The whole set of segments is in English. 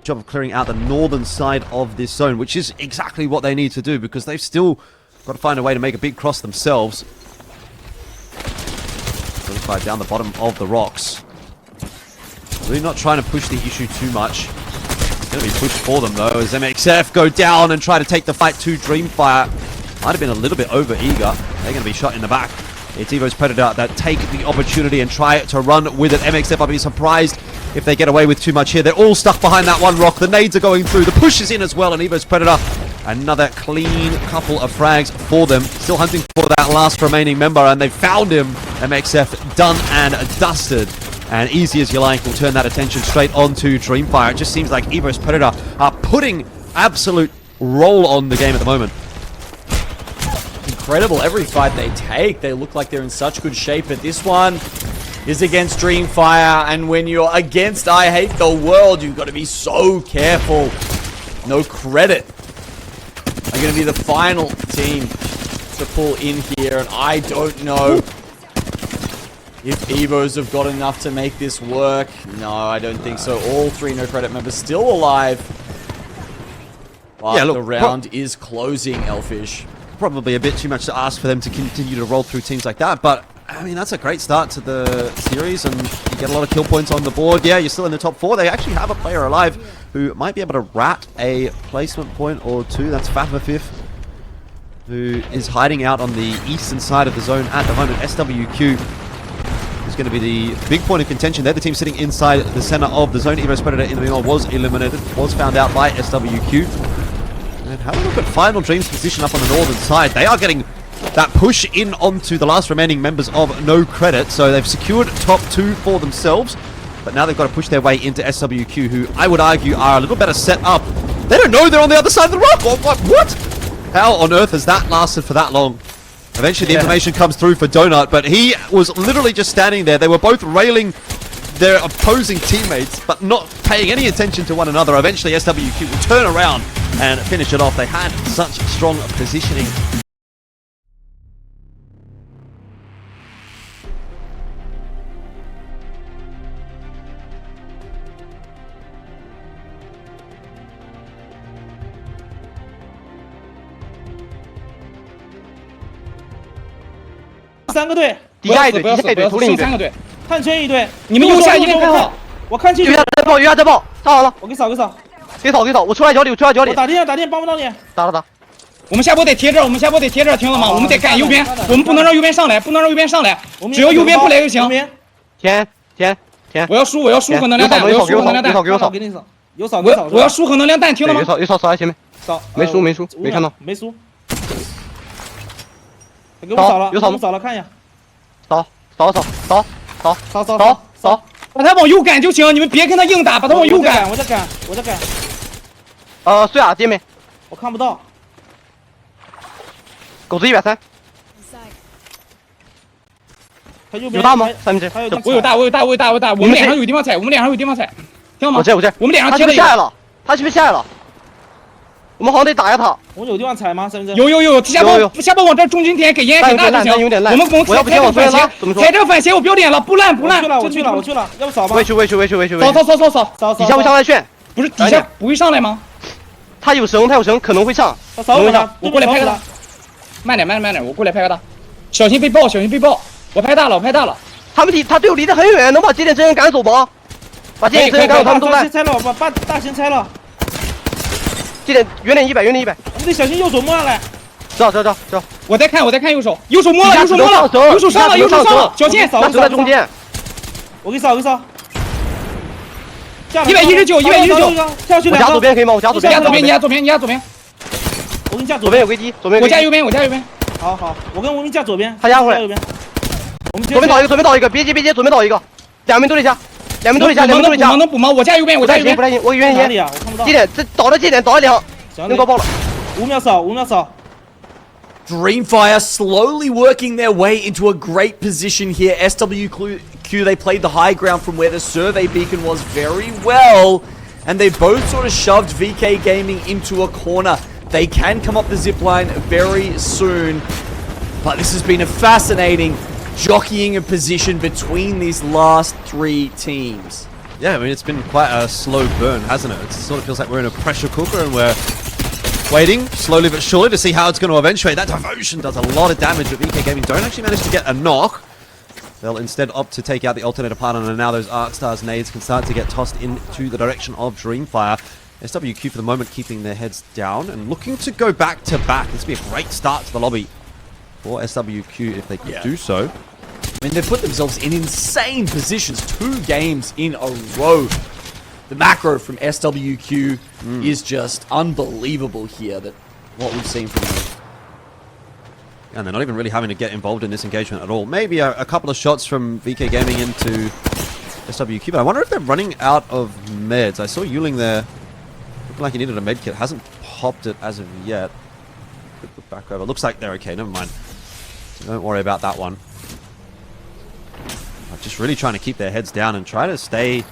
job of clearing out the northern side of this zone, which is exactly what they need to do because they've still got to find a way to make a big cross themselves. Fire down the bottom of the rocks. Really not trying to push the issue too much. It's going to be pushed for them though as MXF go down and try to take the fight to DreamFire. Might have been a little bit over eager. They're going to be shot in the back. It's EVOS Predator that take the opportunity and try to run with it. MXF, I'll be surprised if they get away with too much here. They're all stuck behind that one rock. The nades are going through. The push is in as well, and EVOS Predator, another clean couple of frags for them. Still hunting for that last remaining member, and they found him. MXF done and dusted. And easy as you like, we'll turn that attention straight onto DreamFire. It just seems like EVOS Predator are putting absolute roll on the game at the moment. Incredible. Every fight they take, they look like they're in such good shape, but this one is against DreamFire, and when you're against I Hate the World, you've got to be so careful. NoCredit are going to be the final team to pull in here, and I don't know if EVOS have got enough to make this work. No, I don't think so. All three NoCredit members still alive, but yeah, look, the round is closing, Elfish. Probably a bit too much to ask for them to continue to roll through teams like that, but I mean, that's a great start to the series, and you get a lot of kill points on the board. Yeah, you're still in the top 4. They actually have a player alive who might be able to rat a placement point or two. That's Fafafif, who is hiding out on the eastern side of the zone at the moment. SWQ is going to be the big point of contention. They're the team sitting inside the center of the zone. EVOS Predator in the middle was eliminated, was found out by SWQ. And have a look at Final Dream's position up on the northern side. They are getting that push in onto the last remaining members of NoCredit. So they've secured top 2 for themselves. But now they've got to push their way into SWQ, who I would argue are a little better set up. They don't know they're on the other side of the rock. What? How on earth has that lasted for that long? Eventually the information comes through for Donut, but he was literally just standing there. They were both railing their opposing teammates, but not paying any attention to one another. Eventually SWQ will turn around and finish it off. They had such strong positioning.三个队，底下一队，底下一队，头领一队，探圈一队，你们右下一定看好。我看清楚。右下再爆，右下再爆，炸好了。我给扫，给扫。给扫，我出来脚底，我打电，帮不到你。打。我们下波得贴这儿，听了吗？我们得干右边，我们不能让右边上来，只要右边过来就行。填。我要输核能量弹，我要输核能量弹。给你扫，给你扫。有扫，我要输核能量弹，听了吗？有扫在前面。扫。没输，没看到。没输。给我扫了，有扫吗？扫了，看一下。扫。把他往右赶就行，你们别跟他硬打，把他往右赶。我在赶。碎啊，姐妹。我看不到。狗子130。他右边有大吗？三只。我有大。我们脸上有地方踩，听到吗？我这。我们脸上贴了一个。他是不是下来了？我们好像得打压他。我们有地方踩吗？三只。有，下波往这中间点，给烟给大就行。有点烂。我们踩这个反斜，踩这个反斜，我标点了，不烂。我去了，要不扫吧？我去。扫。底下会上来炫。不是底下不会上来吗？他有绳，可能会上。我过来拍个大。慢点，我过来拍个大。小心被爆，我拍大了。他队友离得很远，能把节点真人赶走吗？把节点真人赶走，他们都在。拆了，把大先拆了。节点远点100。我们得小心右手摸上来。知道。我在看右手摸了，右手上了，小心。他守在中间。我给扫。119，跳去我夹左边可以吗？我夹左边。你压左边。我给你架左边有危机，我架右边。好，我跟无名架左边。他压回来。右边。我们左边倒一个，别接，左边倒一个。两边都得加。能补吗？我架右边。不太行，我远哪里啊？我看不到。节点，这倒了节点，倒了2，能高爆了。5秒扫。DreamFire slowly working their way into a great position here. SWQ, they played the high ground from where the survey beacon was very well. And they both sort of shoved VK Gaming into a corner. They can come up the zipline very soon. But this has been a fascinating jockeying of position between these last 3 teams. Yeah, I mean, it's been quite a slow burn, hasn't it? It sort of feels like we're in a pressure cooker and we're waiting slowly but surely to see how it's going to eventuate. That devotion does a lot of damage, but VK Gaming don't actually manage to get a knock. They'll instead opt to take out the alternator partner, and now those ArcStars nades can start to get tossed into the direction of DreamFire. SWQ for the moment keeping their heads down and looking to go back to back. This would be a great start to the lobby for SWQ if they could do so. I mean, they've put themselves in insane positions 2 games in a row. The macro from SWQ is just unbelievable here, that what we've seen from them. And they're not even really having to get involved in this engagement at all. Maybe a couple of shots from VK Gaming into SWQ, but I wonder if they're running out of meds. I saw Yuling there. Looked like he needed a med kit. Hasn't popped it as of yet. Could look back over. Looks like they're okay. Never mind. Don't worry about that one. Just really trying to keep their heads down and try to stay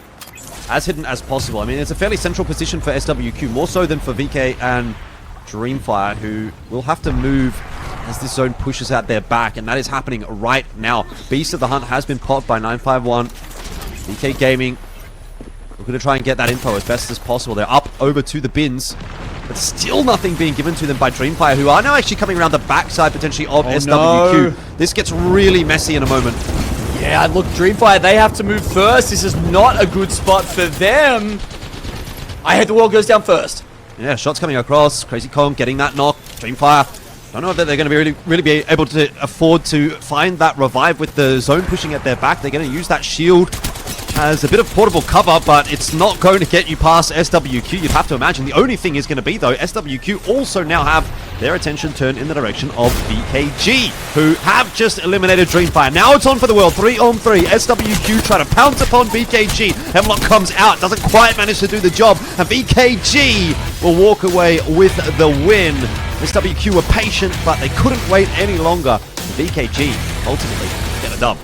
as hidden as possible. I mean, it's a fairly central position for SWQ, more so than for VK and DreamFire, who will have to move as this zone pushes out their back, and that is happening right now. Beast of the Hunt has been popped by 951. VK Gaming, we're going to try and get that info as best as possible. They're up over to the bins, but still nothing being given to them by DreamFire, who are now actually coming around the backside potentially of SWQ. No. This gets really messy in a moment. Yeah, look, DreamFire, they have to move first. This is not a good spot for them. I hate the world goes down first. Yeah, shots coming across. Crazy Kong getting that knock. DreamFire, don't know if they're going to be really be able to afford to find that revive with the zone pushing at their back. They're going to use that shield as a bit of portable cover, but it's not going to get you past SWQ. You'd have to imagine. The only thing is going to be, though, SWQ also now have their attention turned in the direction of VKG, who have just eliminated DreamFire. Now it's on for the world. 3-on-3. SWQ try to pounce upon VKG. Hemlock comes out, doesn't quite manage to do the job, and VKG will walk away with the win. SWQ were patient, but they couldn't wait any longer. VKG ultimately get a dub.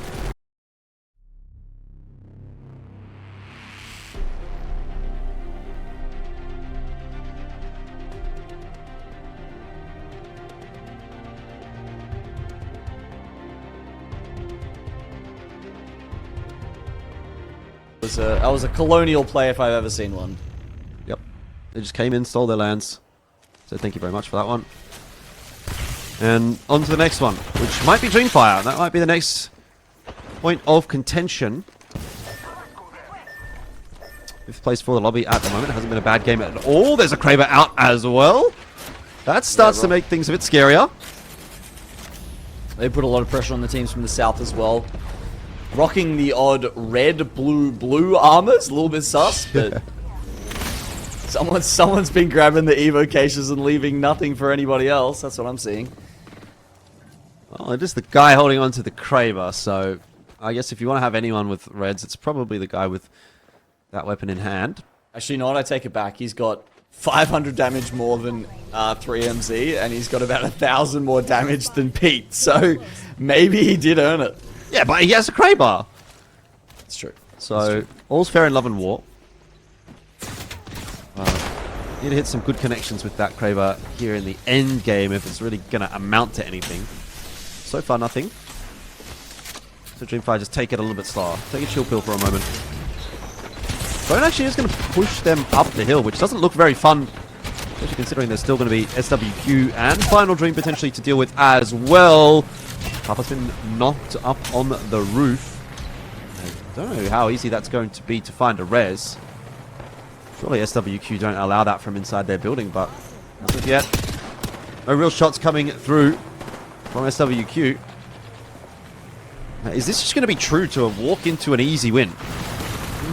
I was a colonial play if I've ever seen one. Yep. They just came in, stole their lands. So thank you very much for that one. And on to the next one, which might be DreamFire. That might be the next point of contention. 5th place for the lobby at the moment. It hasn't been a bad game at all. There's a Kraber out as well. That starts to make things a bit scarier. They put a lot of pressure on the teams from the south as well. Rocking the odd red, blue armors, a little bit sus, but someone's been grabbing the evocations and leaving nothing for anybody else. That's what I'm seeing. Well, it is the guy holding on to the Kraber, so I guess if you want to have anyone with reds, it's probably the guy with that weapon in hand. Actually, not. I take it back. He's got 500 damage more than 3MZ, and he's got about 1,000 more damage than Pete. So maybe he did earn it. Yeah, but he has a Kraber. It's true. So, all's fair in love and war. Need to hit some good connections with that Kraber here in the end game if it's really going to amount to anything. So far, nothing. So DreamFire just take it a little bit slower. Take a chill pill for a moment. Bone actually is going to push them up the hill, which doesn't look very fun, especially considering there's still going to be SWQ and Final Dream potentially to deal with as well. Papa's been knocked up on the roof. I don't know how easy that's going to be to find a res. Surely SWQ don't allow that from inside their building, but not as yet. No real shots coming through from SWQ. Now, is this just going to be true to a walk into an easy win?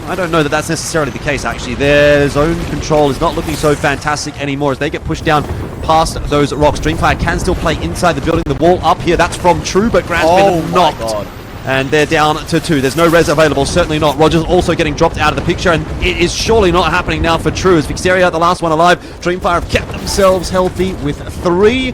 I don't know that that's necessarily the case, actually. Their zone control is not looking so fantastic anymore as they get pushed down past those rocks. DreamFire can still play inside the building. The wall up here, that's from True, but Grant's been knocked. And they're down to 2. There's no res available, certainly not. Rogers also getting dropped out of the picture, and it is surely not happening now for True. As Vixeria, the last one alive, DreamFire have kept themselves healthy with 3.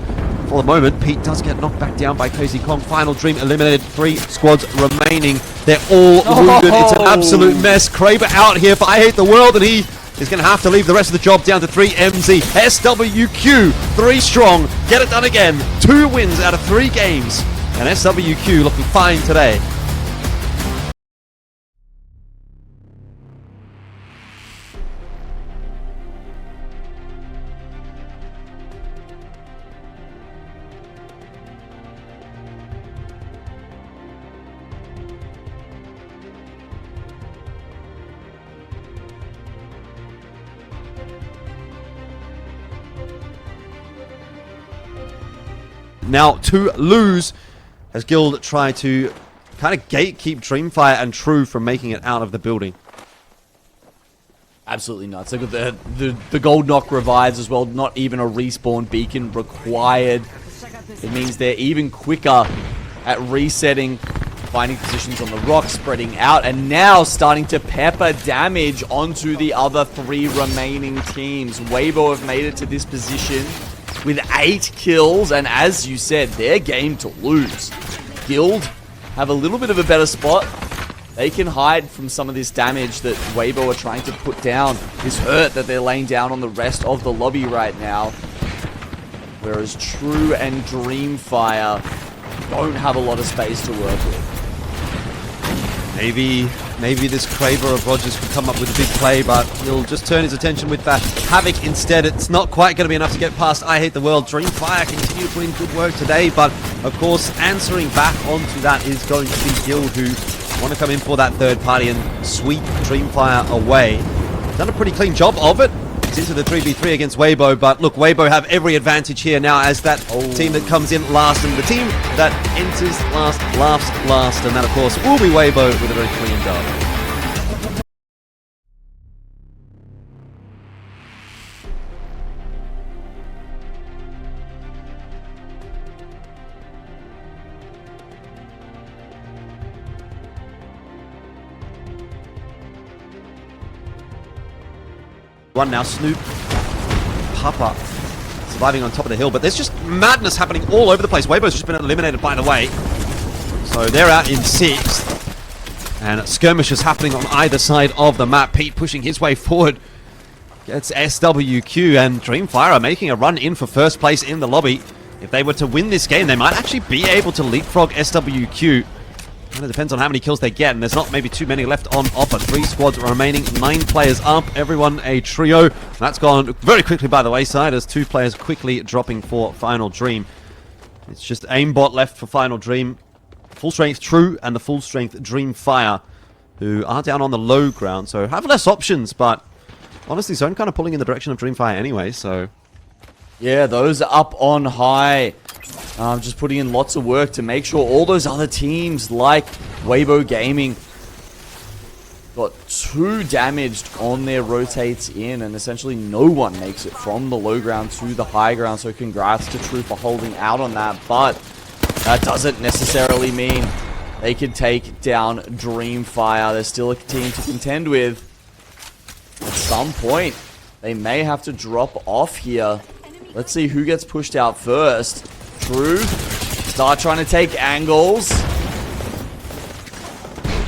For the moment, Pete does get knocked back down by Crazy Kong. Final Dream eliminated. 3 squads remaining. They're all wounded. It's an absolute mess. Kraber out here for I Hate the World, and he is going to have to leave the rest of the job down to 3MZ. SWQ, 3 strong. Get it done again. 2 wins out of 3 games. And SWQ looking fine today. now to lose as Guild try to kind of gatekeep DreamFire and True from making it out of the building. Absolutely nuts. Look at the gold knock revives as well. Not even a respawn beacon required. It means they're even quicker at resetting, finding positions on the rock, spreading out, and now starting to pepper damage onto the other 3 remaining teams. Weibo have made it to this position with 8 kills, and as you said, their game to lose. Guild have a little bit of a better spot. They can hide from some of this damage that Weibo are trying to put down, this hurt that they're laying down on the rest of the lobby right now. Whereas True and DreamFire don't have a lot of space to work with. Maybe this Craver of Rogers could come up with a big play, but he'll just turn his attention with that Havoc instead. It's not quite going to be enough to get past I Hate the World. DreamFire continue to put in good work today, but of course answering back onto that is going to be Guild, who want to come in for that third party and sweep DreamFire away. Done a pretty clean job of it. It's into the 3v3 against Weibo, but look, Weibo have every advantage here now as that team that comes in last, and the team that enters last laughs last, and that of course will be Weibo with a very clean dub. One now, Snoop, Papa, surviving on top of the hill, but there's just madness happening all over the place. Weibo's just been eliminated, by the way, so they're out in 6th, and skirmishes happening on either side of the map. Pete pushing his way forward, gets SWQ, and DreamFire are making a run in for first place in the lobby. If they were to win this game, they might actually be able to leapfrog SWQ. Kind of depends on how many kills they get, and there's not maybe too many left on offer. 3 squads remaining, 9 players up, everyone a trio. That's gone very quickly by the wayside as 2 players quickly dropping for Final Dream. It's just aimbot left for Final Dream. Full strength True and the full strength DreamFire, who are down on the low ground, so have less options, but honestly, Zone kind of pulling in the direction of DreamFire anyway, so... Yeah, those are up on high. Just putting in lots of work to make sure all those other teams like Weibo Gaming got 2 damaged on their rotates in, and essentially no one makes it from the low ground to the high ground. So congrats to True for holding out on that, but that doesn't necessarily mean they can take down DreamFire. There's still a team to contend with. At some point, they may have to drop off here. Let's see who gets pushed out first. True, start trying to take angles.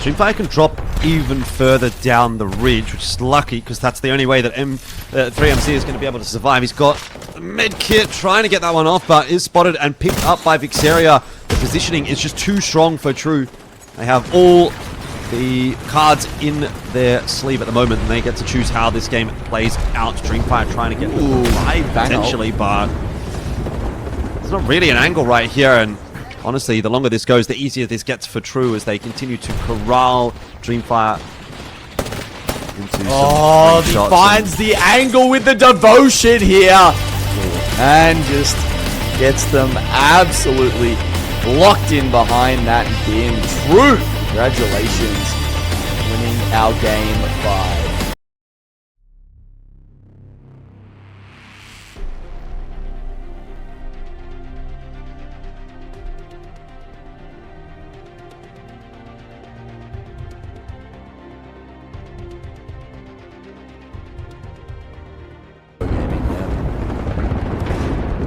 DreamFire can drop even further down the ridge, which is lucky because that's the only way that 3MC is going to be able to survive. He's got a med kit trying to get that one off, but is spotted and picked up by Vixeria. The positioning is just too strong for True. They have all the cards in their sleeve at the moment, and they get to choose how this game plays out. DreamFire trying to get potentially, but it's not really an angle right here, and honestly, the longer this goes, the easier this gets for True as they continue to corral DreamFire into some he shots. finds the angle with the devotion here and just gets them absolutely locked in behind that bin. True, congratulations, winning our game 5.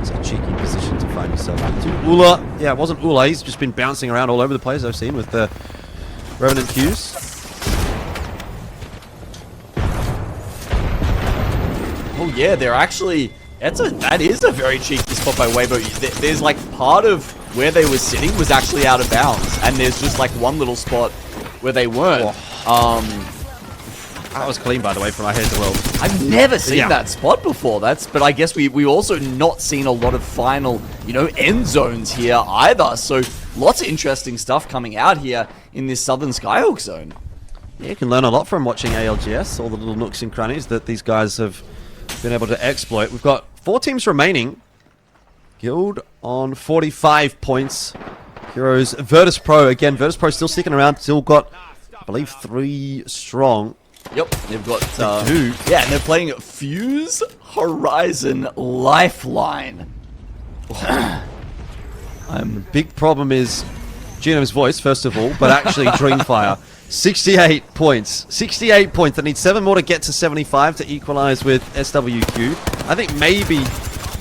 It's a cheeky position to find yourself into. Ula, yeah, it wasn't Ula. He's just been bouncing around all over the place, I've seen, with the Revenant Qs. Oh yeah, they're actually... That is a very cheeky spot by Weibo. There's like part of where they were sitting was actually out of bounds, and there's just like one little spot where they weren't. That was clean, by the way, from I Hate the World. I've never seen that spot before. But I guess we also not seen a lot of final, end zones here either. So lots of interesting stuff coming out here in this Southern Skyhawk zone. Yeah, you can learn a lot from watching ALGS, all the little nooks and crannies that these guys have been able to exploit. We've got 4 teams remaining. Guild on 45 points. HEROEZ, Virtus.pro again. Virtus.pro still sticking around. Still got, I believe, 3 strong. Yep, they've got do. yeah, and they're playing Fuse Horizon Lifeline. Big problem is Gino's voice, first of all, but actually DreamFire. 68 points. 68 points. They need 7 more to get to 75 to equalize with SWQ. I think maybe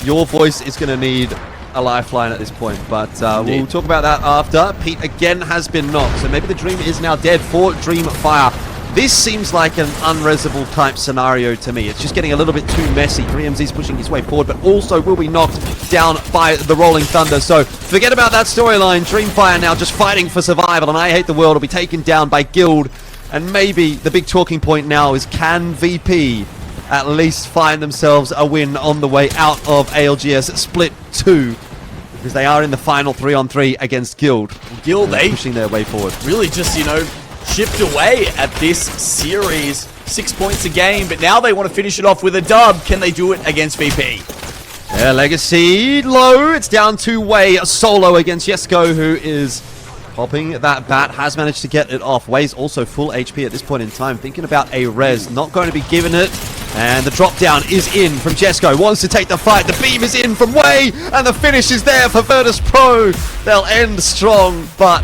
your voice is going to need a lifeline at this point, but we'll talk about that after. Pete again has been knocked, so maybe the dream is now dead for DreamFire. This seems like an unresable type scenario to me. It's just getting a little bit too messy. 3MZ's pushing his way forward, but also will be knocked down by the Rolling Thunder. So forget about that storyline. DreamFire now just fighting for survival, and I Hate the World will be taken down by Guild. And maybe the big talking point now is, can VP at least find themselves a win on the way out of ALGS Split 2? Because they are in the final 3-on-3 against Guild. Guild, they pushing their way forward. Really just, you know, chipped away at this series. 6 points a game, but now they want to finish it off with a dub. Can they do it against VP? Yeah, Legacy low. It's down to Wei solo against Yesko, who is popping that bat. Has managed to get it off. Wei's also full HP at this point in time. Thinking about a res. Not going to be given it. And the drop down is in from Jesko. Wants to take the fight. The beam is in from Wei. And the finish is there for Virtus.pro. They'll end strong, but